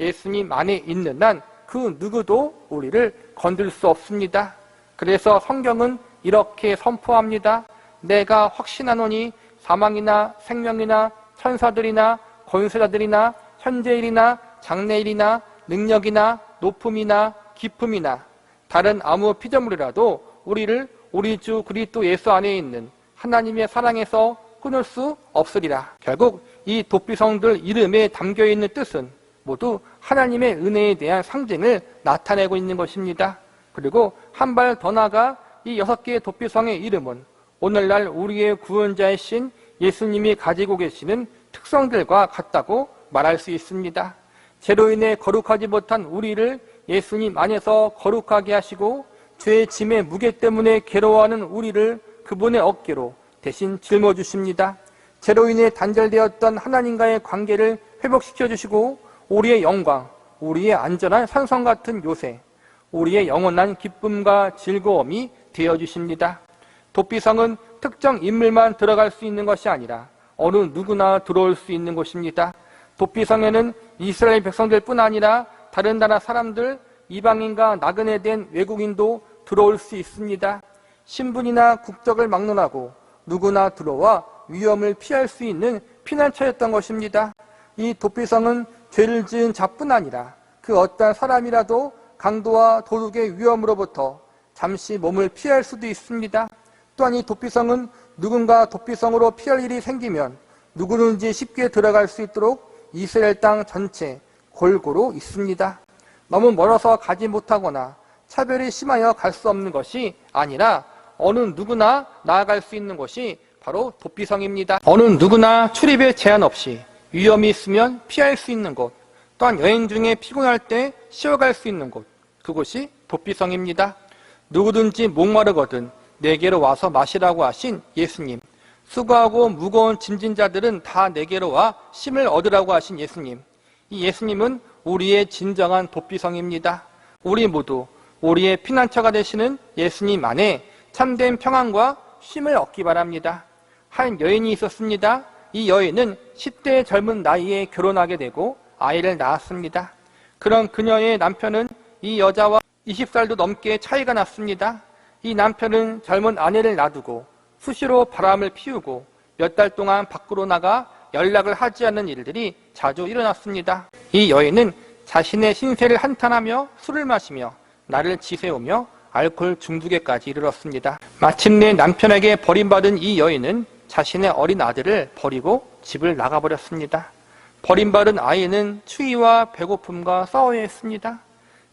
예수님 안에 있는 한 그 누구도 우리를 건들 수 없습니다. 그래서 성경은 이렇게 선포합니다. 내가 확신하노니 사망이나 생명이나 천사들이나 권세자들이나 현재일이나 장래일이나 능력이나 높음이나 깊음이나 다른 아무 피조물이라도 우리를 우리 주 그리스도 예수 안에 있는 하나님의 사랑에서 끊을 수 없으리라. 결국 이 도피성들 이름에 담겨있는 뜻은 모두 하나님의 은혜에 대한 상징을 나타내고 있는 것입니다. 그리고 한 발 더 나아가 이 6개의 도피성의 이름은 오늘날 우리의 구원자이신 예수님이 가지고 계시는 특성들과 같다고 말할 수 있습니다. 죄로 인해 거룩하지 못한 우리를 예수님 안에서 거룩하게 하시고 죄의 짐의 무게 때문에 괴로워하는 우리를 그분의 어깨로 대신 짊어주십니다. 죄로 인해 단절되었던 하나님과의 관계를 회복시켜 주시고 우리의 영광, 우리의 안전한 산성 같은 요새, 우리의 영원한 기쁨과 즐거움이 되어주십니다. 도피성은 특정 인물만 들어갈 수 있는 것이 아니라 어느 누구나 들어올 수 있는 곳입니다. 도피성에는 이스라엘 백성들뿐 아니라 다른 나라 사람들, 이방인과 나그네 된 외국인도 들어올 수 있습니다. 신분이나 국적을 막론하고 누구나 들어와 위험을 피할 수 있는 피난처였던 것입니다. 이 도피성은 죄를 지은 자뿐 아니라 그 어떠한 사람이라도 강도와 도둑의 위험으로부터 잠시 몸을 피할 수도 있습니다. 또한 이 도피성은 누군가 도피성으로 피할 일이 생기면 누구든지 쉽게 들어갈 수 있도록 이스라엘 땅 전체 골고루 있습니다. 너무 멀어서 가지 못하거나 차별이 심하여 갈 수 없는 것이 아니라 어느 누구나 나아갈 수 있는 곳이 바로 도피성입니다. 어느 누구나 출입에 제한 없이 위험이 있으면 피할 수 있는 곳, 또한 여행 중에 피곤할 때 쉬어갈 수 있는 곳, 그곳이 도피성입니다. 누구든지 목마르거든 내게로 와서 마시라고 하신 예수님, 수고하고 무거운 짐진 자들은 다 내게로 와 쉼을 얻으라고 하신 예수님, 이 예수님은 우리의 진정한 도피성입니다. 우리 모두 우리의 피난처가 되시는 예수님 안에 참된 평안과 쉼을 얻기 바랍니다. 한 여인이 있었습니다. 이 여인은 10대의 젊은 나이에 결혼하게 되고 아이를 낳았습니다. 그런 그녀의 남편은 이 여자와 20살도 넘게 차이가 났습니다. 이 남편은 젊은 아내를 놔두고 수시로 바람을 피우고 몇 달 동안 밖으로 나가 연락을 하지 않는 일들이 자주 일어났습니다. 이 여인은 자신의 신세를 한탄하며 술을 마시며 나를 지새우며 알코올 중독에까지 이르렀습니다. 마침내 남편에게 버림받은 이 여인은 자신의 어린 아들을 버리고 집을 나가버렸습니다. 버림받은 아이는 추위와 배고픔과 싸워야 했습니다.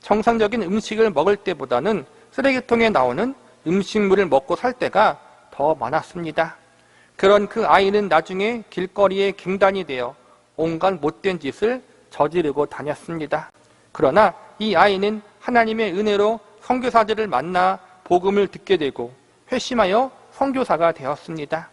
정상적인 음식을 먹을 때보다는 쓰레기통에 나오는 음식물을 먹고 살 때가 더 많았습니다. 그런 그 아이는 나중에 길거리에 갱단이 되어 온갖 못된 짓을 저지르고 다녔습니다. 그러나 이 아이는 하나님의 은혜로 선교사들을 만나 복음을 듣게 되고 회심하여 선교사가 되었습니다.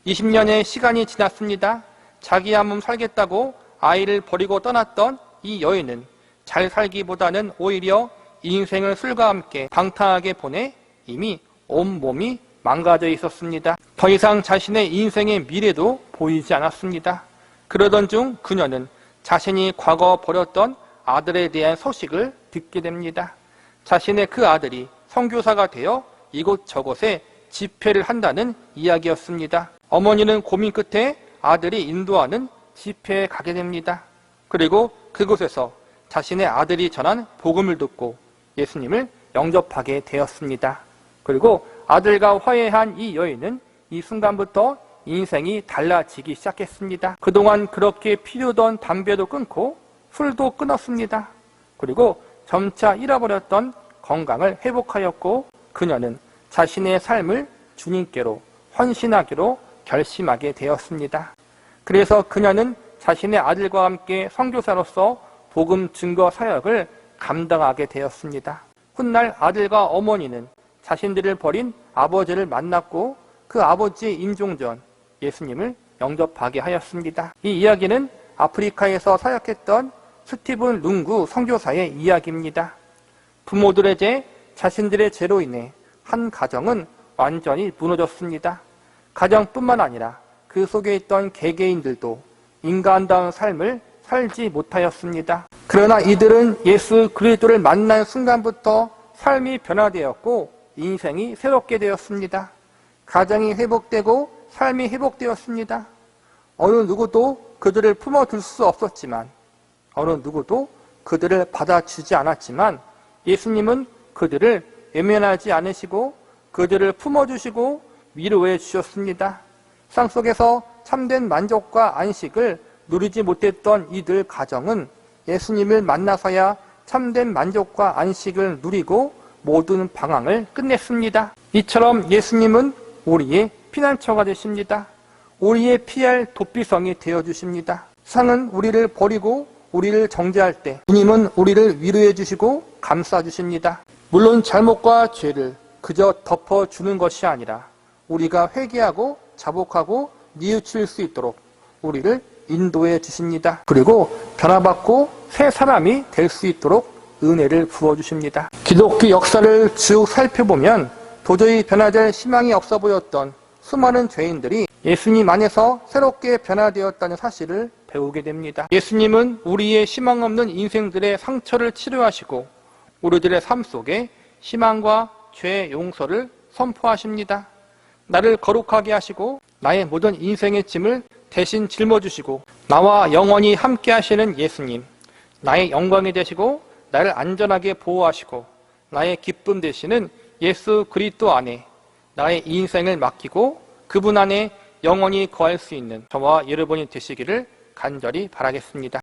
20년의 시간이 지났습니다. 자기 한 몸 살겠다고 아이를 버리고 떠났던 이 여인은 잘 살기보다는 오히려 인생을 술과 함께 방탕하게 보내 이미 온몸이 망가져 있었습니다. 더 이상 자신의 인생의 미래도 보이지 않았습니다. 그러던 중 그녀는 자신이 과거 버렸던 아들에 대한 소식을 듣게 됩니다. 자신의 그 아들이 선교사가 되어 이곳저곳에 집회를 한다는 이야기였습니다. 어머니는 고민 끝에 아들이 인도하는 집회에 가게 됩니다. 그리고 그곳에서 자신의 아들이 전한 복음을 듣고 예수님을 영접하게 되었습니다. 그리고 아들과 화해한 이 여인은 이 순간부터 인생이 달라지기 시작했습니다. 그동안 그렇게 피우던 담배도 끊고 술도 끊었습니다. 그리고 점차 잃어버렸던 건강을 회복하였고 그녀는 자신의 삶을 주님께로 헌신하기로 결심하게 되었습니다. 그래서 그녀는 자신의 아들과 함께 선교사로서 복음 증거 사역을 감당하게 되었습니다. 훗날 아들과 어머니는 자신들을 버린 아버지를 만났고 그 아버지의 임종 전 예수님을 영접하게 하였습니다. 이 이야기는 아프리카에서 사역했던 스티븐 룽구 선교사의 이야기입니다. 부모들의 죄, 자신들의 죄로 인해 한 가정은 완전히 무너졌습니다. 가정뿐만 아니라 그 속에 있던 개개인들도 인간다운 삶을 살지 못하였습니다. 그러나 이들은 예수 그리스도를 만난 순간부터 삶이 변화되었고 인생이 새롭게 되었습니다. 가정이 회복되고 삶이 회복되었습니다. 어느 누구도 그들을 품어줄 수 없었지만 어느 누구도 그들을 받아주지 않았지만 예수님은 그들을 외면하지 않으시고 그들을 품어주시고 위로해 주셨습니다. 세상 속에서 참된 만족과 안식을 누리지 못했던 이들 가정은 예수님을 만나서야 참된 만족과 안식을 누리고 모든 방황을 끝냈습니다. 이처럼 예수님은 우리의 피난처가 되십니다. 우리의 피할 도피성이 되어주십니다. 세상은 우리를 버리고 우리를 정죄할 때 주님은 우리를 위로해 주시고 감싸 주십니다. 물론 잘못과 죄를 그저 덮어주는 것이 아니라 우리가 회개하고 자복하고 뉘우칠 수 있도록 우리를 인도해 주십니다. 그리고 변화받고 새 사람이 될 수 있도록 은혜를 부어주십니다. 기독교 역사를 쭉 살펴보면 도저히 변화될 희망이 없어 보였던 수많은 죄인들이 예수님 안에서 새롭게 변화되었다는 사실을 배우게 됩니다. 예수님은 우리의 희망 없는 인생들의 상처를 치료하시고 우리들의 삶 속에 희망과 죄의 용서를 선포하십니다. 나를 거룩하게 하시고 나의 모든 인생의 짐을 대신 짊어주시고 나와 영원히 함께 하시는 예수님, 나의 영광이 되시고 나를 안전하게 보호하시고 나의 기쁨 되시는 예수 그리스도 안에 나의 인생을 맡기고 그분 안에 영원히 거할 수 있는 저와 여러분이 되시기를 간절히 바라겠습니다.